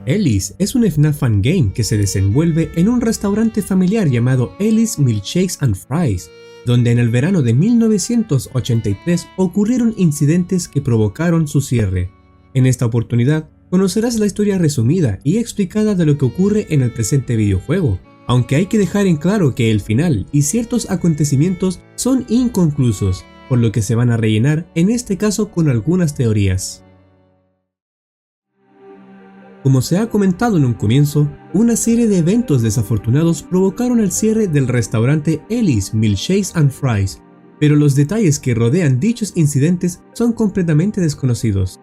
Ellis es un FNAF fan game que se desenvuelve en un restaurante familiar llamado Ellis Milkshakes and Fries, donde en el verano de 1983 ocurrieron incidentes que provocaron su cierre. En esta oportunidad, conocerás la historia resumida y explicada de lo que ocurre en el presente videojuego, aunque hay que dejar en claro que el final y ciertos acontecimientos son inconclusos, por lo que se van a rellenar en este caso con algunas teorías. Como se ha comentado en un comienzo, una serie de eventos desafortunados provocaron el cierre del restaurante Ellis Milkshakes and Fries, pero los detalles que rodean dichos incidentes son completamente desconocidos.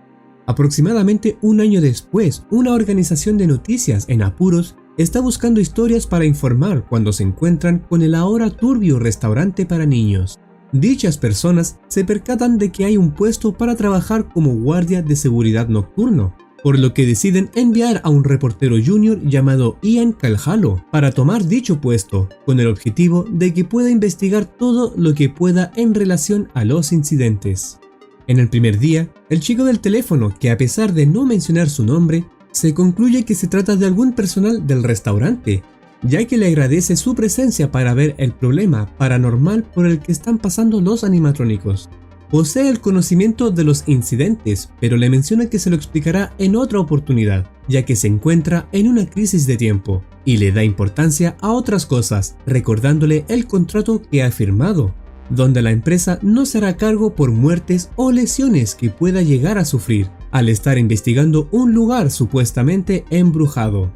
Aproximadamente un año después, una organización de noticias en apuros está buscando historias para informar cuando se encuentran con el ahora turbio restaurante para niños. Dichas personas se percatan de que hay un puesto para trabajar como guardia de seguridad nocturno, por lo que deciden enviar a un reportero junior llamado Ian Calhalo para tomar dicho puesto, con el objetivo de que pueda investigar todo lo que pueda en relación a los incidentes. En el primer día, el chico del teléfono, que a pesar de no mencionar su nombre, se concluye que se trata de algún personal del restaurante, ya que le agradece su presencia para ver el problema paranormal por el que están pasando los animatrónicos. Posee el conocimiento de los incidentes, pero le menciona que se lo explicará en otra oportunidad, ya que se encuentra en una crisis de tiempo, y le da importancia a otras cosas, recordándole el contrato que ha firmado, donde la empresa no se hará cargo por muertes o lesiones que pueda llegar a sufrir, al estar investigando un lugar supuestamente embrujado.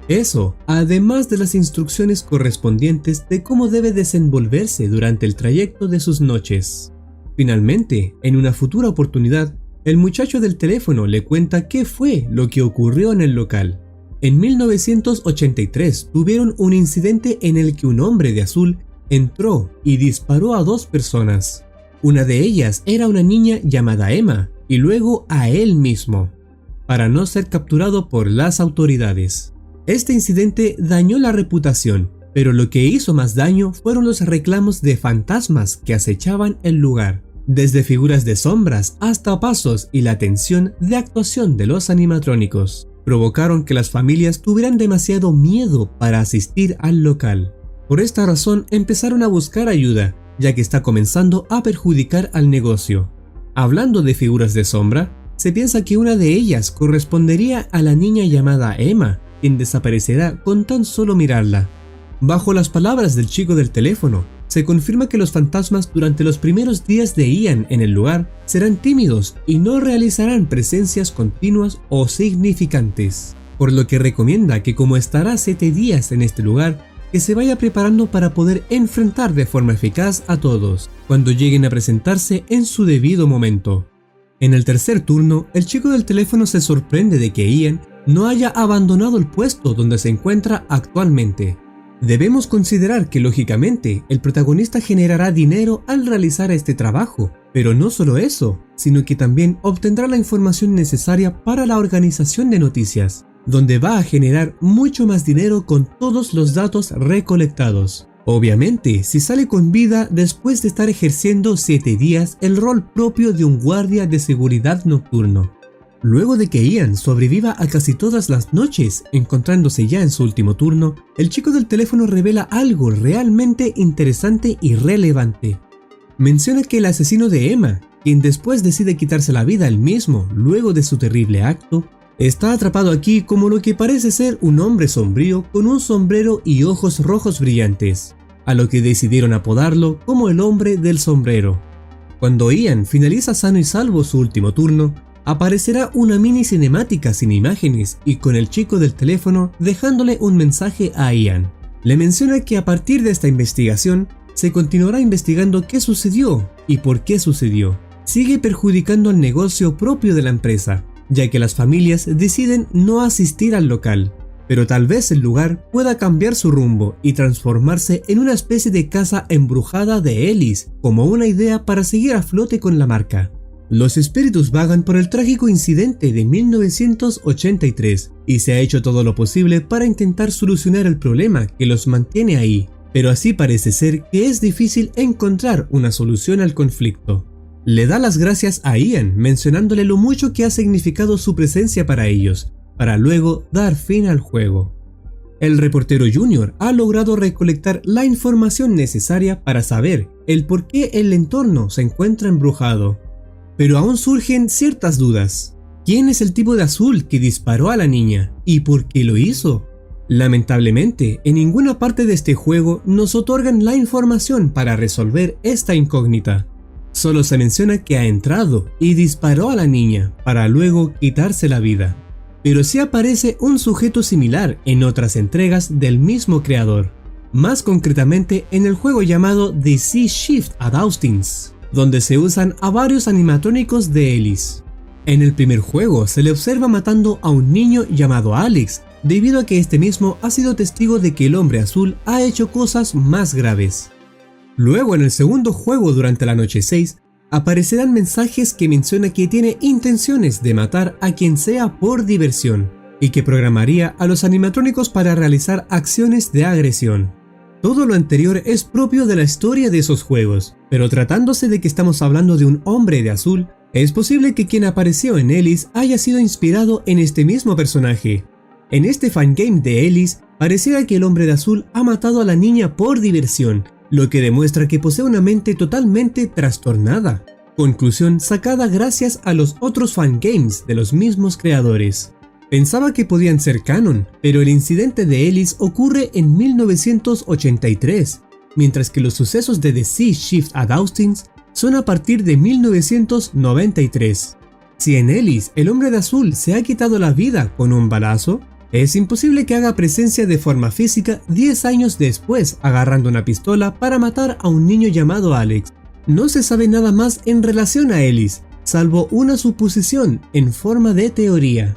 Eso, además de las instrucciones correspondientes de cómo debe desenvolverse durante el trayecto de sus noches. Finalmente, en una futura oportunidad, el muchacho del teléfono le cuenta qué fue lo que ocurrió en el local. En 1983 tuvieron un incidente en el que un hombre de azul entró y disparó a dos personas. Una de ellas era una niña llamada Emma y luego a él mismo, para no ser capturado por las autoridades. Este incidente dañó la reputación, pero lo que hizo más daño fueron los reclamos de fantasmas que acechaban el lugar. Desde figuras de sombras hasta pasos y la tensión de actuación de los animatrónicos, provocaron que las familias tuvieran demasiado miedo para asistir al local. Por esta razón empezaron a buscar ayuda, ya que está comenzando a perjudicar al negocio. Hablando de figuras de sombra, se piensa que una de ellas correspondería a la niña llamada Emma, quien desaparecerá con tan solo mirarla. Bajo las palabras del chico del teléfono, se confirma que los fantasmas durante los primeros días de Ian en el lugar serán tímidos y no realizarán presencias continuas o significantes, por lo que recomienda que como estará 7 días en este lugar, que se vaya preparando para poder enfrentar de forma eficaz a todos, cuando lleguen a presentarse en su debido momento. En el tercer turno, el chico del teléfono se sorprende de que Ian no haya abandonado el puesto donde se encuentra actualmente. Debemos considerar que lógicamente el protagonista generará dinero al realizar este trabajo, pero no solo eso, sino que también obtendrá la información necesaria para la organización de noticias, donde va a generar mucho más dinero con todos los datos recolectados. Obviamente, si sale con vida después de estar ejerciendo 7 días el rol propio de un guardia de seguridad nocturno. Luego de que Ian sobreviva a casi todas las noches, encontrándose ya en su último turno, el chico del teléfono revela algo realmente interesante y relevante. Menciona que el asesino de Emma, quien después decide quitarse la vida él mismo luego de su terrible acto, está atrapado aquí como lo que parece ser un hombre sombrío con un sombrero y ojos rojos brillantes, a lo que decidieron apodarlo como el hombre del sombrero. Cuando Ian finaliza sano y salvo su último turno, aparecerá una mini cinemática sin imágenes y con el chico del teléfono dejándole un mensaje a Ian. Le menciona que a partir de esta investigación se continuará investigando qué sucedió y por qué sucedió. Sigue perjudicando al negocio propio de la empresa, ya que las familias deciden no asistir al local, pero tal vez el lugar pueda cambiar su rumbo y transformarse en una especie de casa embrujada de Ellis, como una idea para seguir a flote con la marca. Los espíritus vagan por el trágico incidente de 1983 y se ha hecho todo lo posible para intentar solucionar el problema que los mantiene ahí, pero así parece ser que es difícil encontrar una solución al conflicto. Le da las gracias a Ian mencionándole lo mucho que ha significado su presencia para ellos, para luego dar fin al juego. El reportero Junior ha logrado recolectar la información necesaria para saber el por qué el entorno se encuentra embrujado. Pero aún surgen ciertas dudas. ¿Quién es el tipo de azul que disparó a la niña? ¿Y por qué lo hizo? Lamentablemente, en ninguna parte de este juego nos otorgan la información para resolver esta incógnita. Solo se menciona que ha entrado y disparó a la niña para luego quitarse la vida. Pero sí aparece un sujeto similar en otras entregas del mismo creador, más concretamente en el juego llamado The Sea Shift Adauxtins, donde se usan a varios animatrónicos de Ellis. En el primer juego se le observa matando a un niño llamado Alex, debido a que este mismo ha sido testigo de que el hombre azul ha hecho cosas más graves. Luego en el segundo juego durante la noche 6, aparecerán mensajes que mencionan que tiene intenciones de matar a quien sea por diversión y que programaría a los animatrónicos para realizar acciones de agresión. Todo lo anterior es propio de la historia de esos juegos, pero tratándose de que estamos hablando de un hombre de azul, es posible que quien apareció en Ellis haya sido inspirado en este mismo personaje. En este fangame de Ellis, pareciera que el hombre de azul ha matado a la niña por diversión, lo que demuestra que posee una mente totalmente trastornada. Conclusión sacada gracias a los otros fangames de los mismos creadores. Pensaba que podían ser canon, pero el incidente de Ellis ocurre en 1983, mientras que los sucesos de The Sea Shift Adauxtins son a partir de 1993. Si en Ellis el hombre de azul se ha quitado la vida con un balazo, es imposible que haga presencia de forma física 10 años después agarrando una pistola para matar a un niño llamado Alex. No se sabe nada más en relación a Ellis, salvo una suposición en forma de teoría.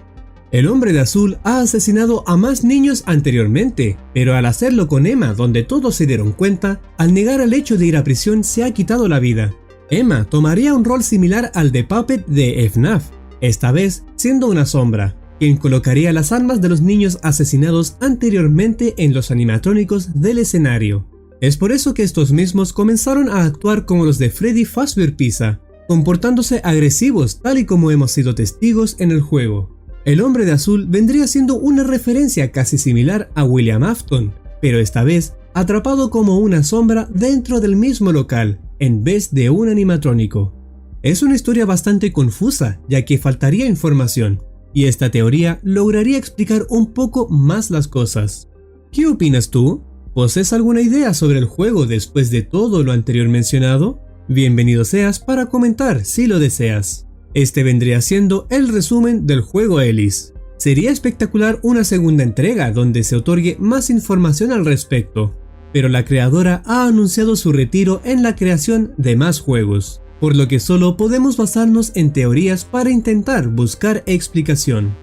El hombre de azul ha asesinado a más niños anteriormente, pero al hacerlo con Emma, donde todos se dieron cuenta, al negar el hecho de ir a prisión se ha quitado la vida. Emma tomaría un rol similar al de Puppet de FNAF, esta vez siendo una sombra, quien colocaría las armas de los niños asesinados anteriormente en los animatrónicos del escenario. Es por eso que estos mismos comenzaron a actuar como los de Freddy Fazbear Pizza, comportándose agresivos tal y como hemos sido testigos en el juego. El hombre de azul vendría siendo una referencia casi similar a William Afton, pero esta vez atrapado como una sombra dentro del mismo local, en vez de un animatrónico. Es una historia bastante confusa, ya que faltaría información, y esta teoría lograría explicar un poco más las cosas. ¿Qué opinas tú? ¿Posees alguna idea sobre el juego después de todo lo anterior mencionado? Bienvenido seas para comentar si lo deseas. Este vendría siendo el resumen del juego Ellis. Sería espectacular una segunda entrega donde se otorgue más información al respecto, pero la creadora ha anunciado su retiro en la creación de más juegos, por lo que solo podemos basarnos en teorías para intentar buscar explicación.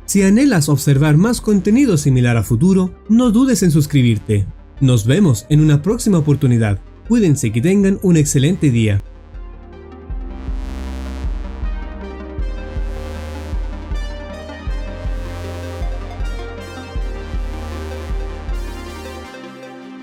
Si anhelas observar más contenido similar a futuro, no dudes en suscribirte. Nos vemos en una próxima oportunidad. Cuídense y que tengan un excelente día.